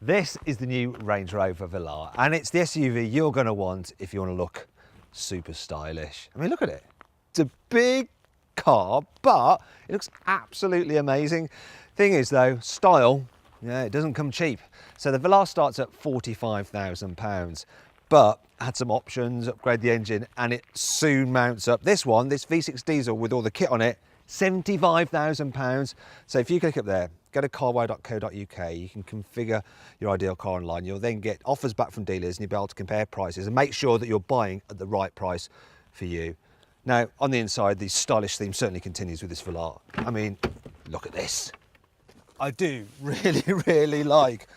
This is the new Range Rover Velar, and it's the SUV you're going to want if you want to look super stylish. I mean, look at it. It's a big car, but it looks absolutely amazing. Thing is though, style, yeah, it doesn't come cheap. So the Velar starts at £45,000, but had some options, upgrade the engine, and it soon mounts up. This one, this V6 diesel with all the kit on it, £75,000. So if you click up there, go to carwow.co.uk, you can configure your ideal car online. You'll then get offers back from dealers and you'll be able to compare prices and make sure that you're buying at the right price for you. Now, on the inside, the stylish theme certainly continues with this Velar. I mean, look at this. I do really like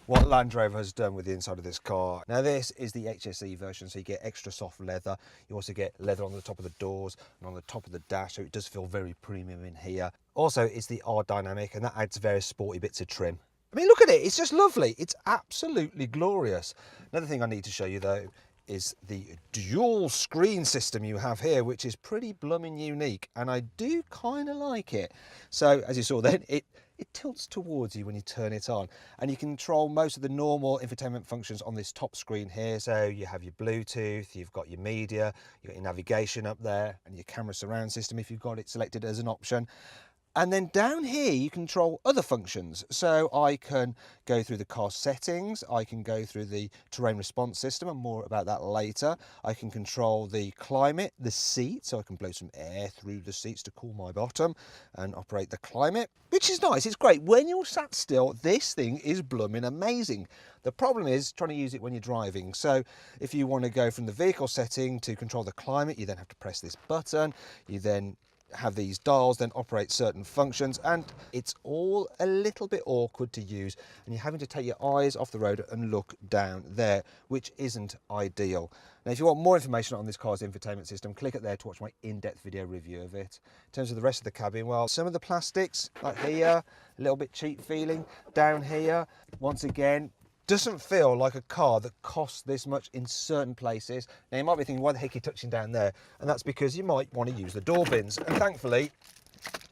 what Land Rover has done with the inside of this car. Now this is the HSE version, so you get extra soft leather. You also get leather on the top of the doors and on the top of the dash, so it does feel very premium in here. Also, it's the R Dynamic, and that adds various sporty bits of trim. I mean, look at it, it's just lovely. It's absolutely glorious. Another thing I need to show you though is the dual screen system you have here, which is pretty blooming unique, and I do kind of like it. So as you saw then, it tilts towards you when you turn it on, and you can control most of the normal infotainment functions on this top screen here. So you have your Bluetooth, you've got your media, you've got your navigation up there, and your camera surround system if you've got it selected as an option. And then down here, you control other functions. So I can go through the car settings, I can go through the terrain response system, and more about that later. I can control the climate, the seat, so I can blow some air through the seats to cool my bottom and operate the climate, which is nice, it's great. When you're sat still, this thing is blooming amazing. The problem is trying to use it when you're driving. So if you want to go from the vehicle setting to control the climate, you then have to press this button, you then have these dials then operate certain functions, and it's all a little bit awkward to use, and you're having to take your eyes off the road and look down there, which isn't ideal. Now if you want more information on this car's infotainment system, click it there to watch my in-depth video review of it. In terms of the rest of the cabin, well, some of the plastics like here, a little bit cheap feeling. Down here, once again, doesn't feel like a car that costs this much in certain places. Now you might be thinking, why the heck are you touching down there? And that's because you might want to use the door bins. And thankfully,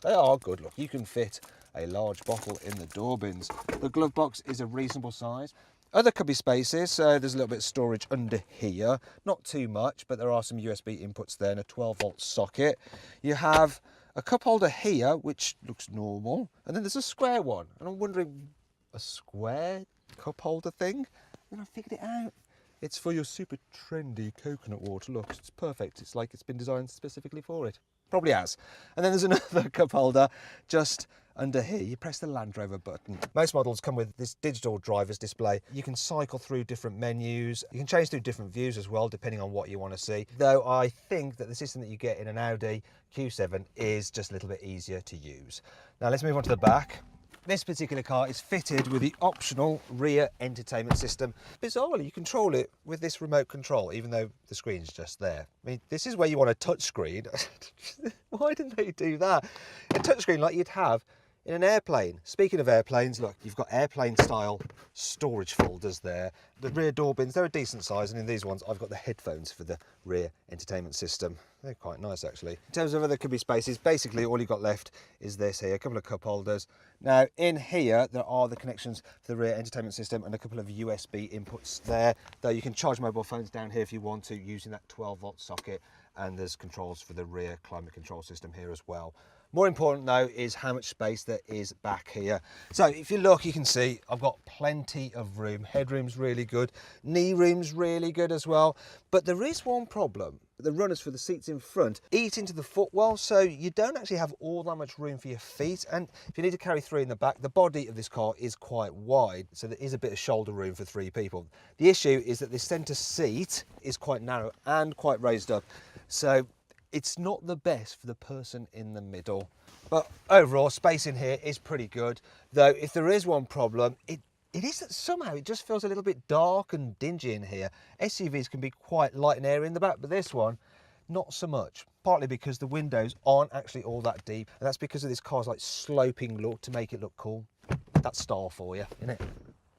they are good. Look, you can fit a large bottle in the door bins. The glove box is a reasonable size. Other cubby spaces, so there's a little bit of storage under here. Not too much, but there are some USB inputs there and a 12-volt socket. You have a cup holder here, which looks normal. And then there's a square one. And I'm wondering, a square cup holder thing? Then I figured it out. It's for your super trendy coconut water. Look, it's perfect. It's like it's been designed specifically for it. Probably has. And then there's another cup holder just under here. You press the Land Rover button. Most models come with this digital driver's display. You can cycle through different menus. You can change through different views as well, depending on what you want to see. Though I think that the system that you get in an Audi Q7 is just a little bit easier to use. Now let's move on to the back. This particular car is fitted with the optional rear entertainment system. Bizarrely, you control it with this remote control, even though the screen's just there. I mean, this is where you want a touch screen. Why didn't they do that? A touch screen like you'd have in an airplane. Speaking of airplanes, look, you've got airplane style storage folders there. The rear door bins, they're a decent size, and in these ones I've got the headphones for the rear entertainment system. They're quite nice actually. In terms of other cubby spaces, basically all you've got left is this here, a couple of cup holders. Now in here there are the connections for the rear entertainment system and a couple of USB inputs there, though you can charge mobile phones down here if you want to using that 12-volt socket, and there's controls for the rear climate control system here as well. More important though is how much space there is back here. So if you look, you can see I've got plenty of room. Headroom's really good, knee room's really good as well. But there is one problem. The runners for the seats in front eat into the footwell, so you don't actually have all that much room for your feet. And if you need to carry three in the back, the body of this car is quite wide, so there is a bit of shoulder room for three people. The issue is that the centre seat is quite narrow and quite raised up. So it's not the best for the person in the middle. But overall, space in here is pretty good. Though if there is one problem, it is that somehow it just feels a little bit dark and dingy in here. SUVs can be quite light and airy in the back, but this one, not so much. Partly because the windows aren't actually all that deep, and that's because of this car's like sloping look to make it look cool. That's style for you, isn't it?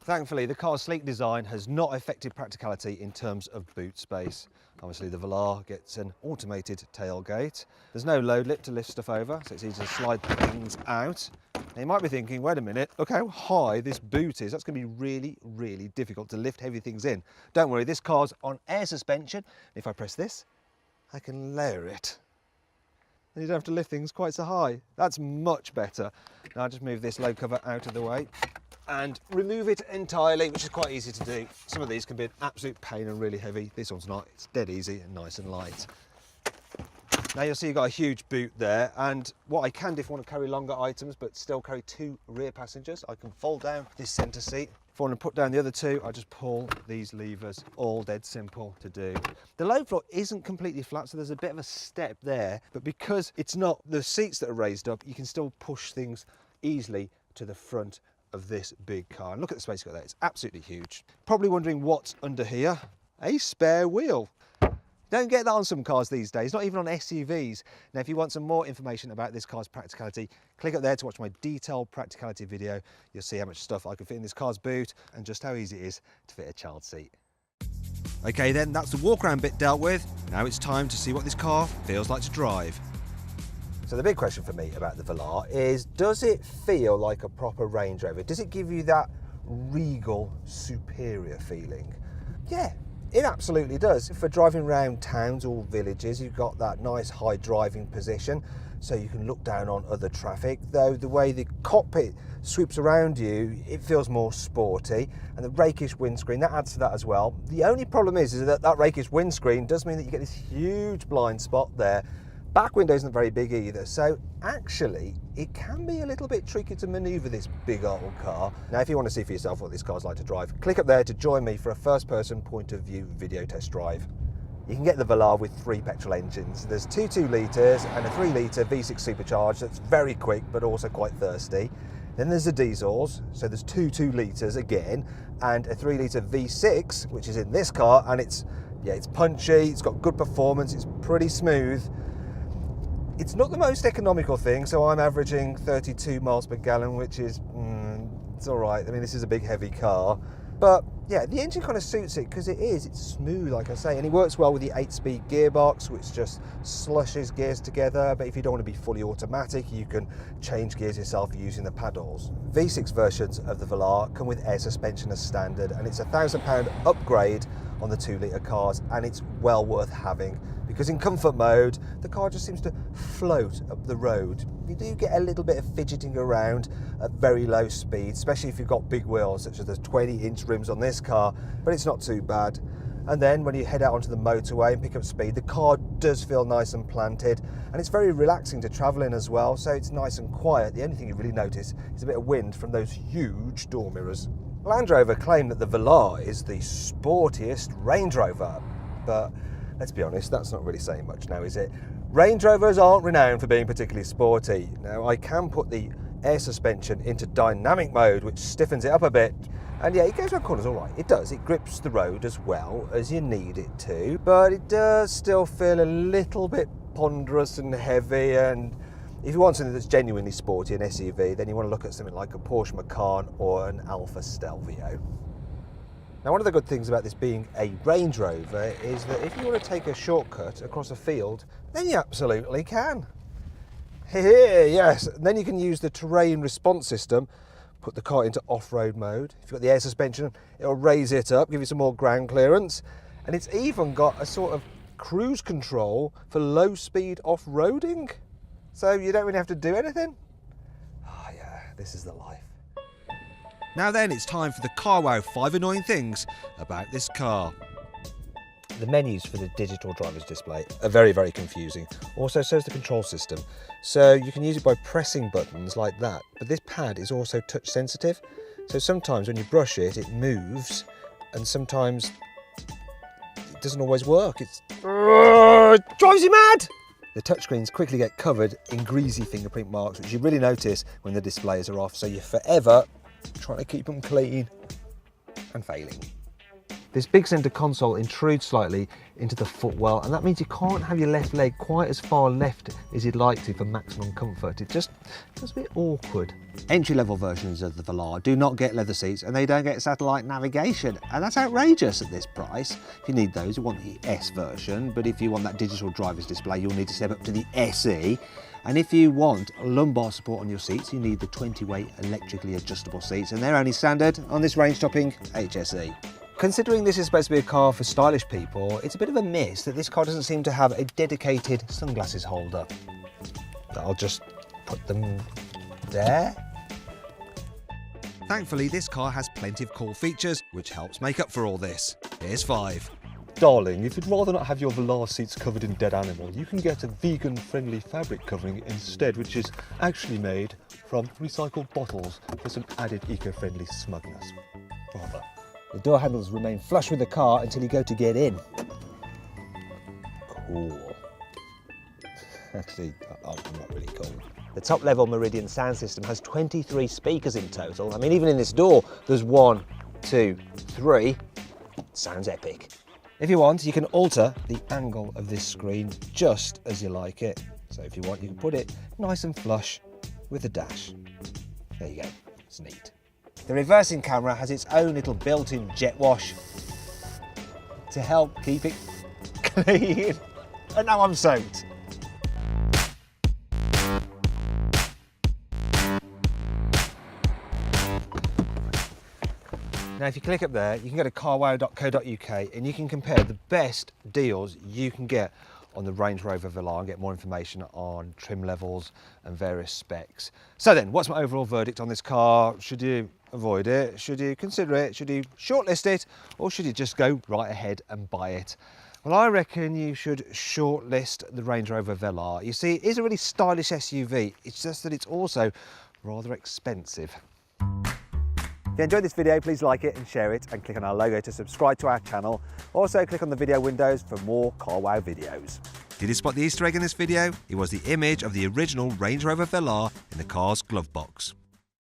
Thankfully, the car's sleek design has not affected practicality in terms of boot space. Obviously, the Velar gets an automated tailgate. There's no load lip to lift stuff over, so it's easy to slide things out. Now you might be thinking, wait a minute, look how high this boot is. That's going to be really, really difficult to lift heavy things in. Don't worry, this car's on air suspension. If I press this, I can lower it. And you don't have to lift things quite so high. That's much better. Now I'll just move this load cover out of the way and remove it entirely, which is quite easy to do. Some of these can be an absolute pain and really heavy. This one's not. It's dead easy and nice and light. Now you'll see you've got a huge boot there, and what I can do if I want to carry longer items but still carry 2 rear passengers, I can fold down this centre seat. If I want to put down the other 2, I just pull these levers. All dead simple to do. The load floor isn't completely flat, so there's a bit of a step there, but because it's not the seats that are raised up, you can still push things easily to the front of this big car. And look at the space you've got there, it's absolutely huge. Probably wondering what's under here. A spare wheel. Don't get that on some cars these days, not even on SUVs. Now, if you want some more information about this car's practicality, click up there to watch my detailed practicality video. You'll see how much stuff I can fit in this car's boot and just how easy it is to fit a child seat. Okay then, that's the walk around bit dealt with. Now it's time to see what this car feels like to drive. So the big question for me about the Velar is, does it feel like a proper Range Rover? Does it give you that regal, superior feeling? Yeah. It absolutely does. For driving around towns or villages, you've got that nice high driving position, so you can look down on other traffic, though the way the cockpit swoops around you, it feels more sporty, and the rakish windscreen, that adds to that as well. The only problem is that that rakish windscreen does mean that you get this huge blind spot there. Back window isn't very big either, so actually it can be a little bit tricky to manoeuvre this big old car. Now, if you want to see for yourself what this car's like to drive, click up there to join me for a first-person point of view video test drive. You can get the Velar with 3 petrol engines. There's 2 2-litres and a 3-litre V6 supercharged that's very quick but also quite thirsty. Then there's the diesels, so there's 2 2-litres again, and a 3-litre V6, which is in this car, and it's punchy, it's got good performance, it's pretty smooth. It's not the most economical thing, so I'm averaging 32 miles per gallon, which is, it's all right. I mean, this is a big, heavy car. But yeah, the engine kind of suits it because it's smooth, like I say, and it works well with the 8-speed gearbox, which just slushes gears together. But if you don't want to be fully automatic, you can change gears yourself using the paddles. V6 versions of the Velar come with air suspension as standard, and it's a £1,000 upgrade on the 2-litre cars, and it's well worth having because in comfort mode, the car just seems to float up the road. You do get a little bit of fidgeting around at very low speed, especially if you've got big wheels, such as the 20-inch rims on this car, but it's not too bad. And then when you head out onto the motorway and pick up speed, the car does feel nice and planted, and it's very relaxing to travel in as well, so it's nice and quiet. The only thing you really notice is a bit of wind from those huge door mirrors. Land Rover claim that the Velar is the sportiest Range Rover, but let's be honest, that's not really saying much now, is it? Range Rovers aren't renowned for being particularly sporty. Now, I can put the air suspension into dynamic mode, which stiffens it up a bit. And yeah, it goes around corners all right. It does. It grips the road as well as you need it to, but it does still feel a little bit ponderous and heavy. And if you want something that's genuinely sporty, an SUV, then you want to look at something like a Porsche Macan or an Alfa Stelvio. Now, one of the good things about this being a Range Rover is that if you want to take a shortcut across a field, then you absolutely can. Here, yes. And then you can use the terrain response system, put the car into off-road mode. If you've got the air suspension, it'll raise it up, give you some more ground clearance. And it's even got a sort of cruise control for low-speed off-roading. So you don't really have to do anything. Oh yeah, this is the life. Now then, it's time for the carwow 5 annoying things about this car. The menus for the digital driver's display are very, very confusing. Also, so is the control system. So you can use it by pressing buttons like that, but this pad is also touch sensitive. So sometimes when you brush it, it moves, and sometimes it doesn't always work. It drives you mad! The touchscreens quickly get covered in greasy fingerprint marks, which you really notice when the displays are off, so you're forever trying to keep them clean and failing. This big centre console intrudes slightly into the footwell, and that means you can't have your left leg quite as far left as you'd like to for maximum comfort. It just feels a bit awkward. Entry-level versions of the Velar do not get leather seats, and they don't get satellite navigation, and that's outrageous at this price. If you need those, you want the S version, but if you want that digital driver's display, you'll need to step up to the SE. And if you want lumbar support on your seats, you need the 20-way electrically adjustable seats, and they're only standard on this range-topping HSE. Considering this is supposed to be a car for stylish people, it's a bit of a miss that this car doesn't seem to have a dedicated sunglasses holder. I'll just put them there. Thankfully, this car has plenty of cool features, which helps make up for all this. Here's 5. Darling, if you'd rather not have your Velar seats covered in dead animal, you can get a vegan-friendly fabric covering instead, which is actually made from recycled bottles for some added eco-friendly smugness. Bravo. The door handles remain flush with the car until you go to get in. Cool. Actually, I'm not really cool. The top level Meridian sound system has 23 speakers in total. I mean, even in this door, there's 1, 2, 3. Sounds epic. If you want, you can alter the angle of this screen just as you like it. So if you want, you can put it nice and flush with the dash. There you go, it's neat. The reversing camera has its own little built-in jet wash to help keep it clean. And now I'm soaked. Now, if you click up there, you can go to carwow.co.uk and you can compare the best deals you can get on the Range Rover Velar and get more information on trim levels and various specs. So then, what's my overall verdict on this car? Should you avoid it? Should you consider it? Should you shortlist it? Or should you just go right ahead and buy it? Well, I reckon you should shortlist the Range Rover Velar. You see, it is a really stylish SUV. It's just that it's also rather expensive. If you enjoyed this video, please like it and share it, and click on our logo to subscribe to our channel. Also, click on the video windows for more CarWow videos. Did you spot the Easter egg in this video? It was the image of the original Range Rover Velar in the car's glove box.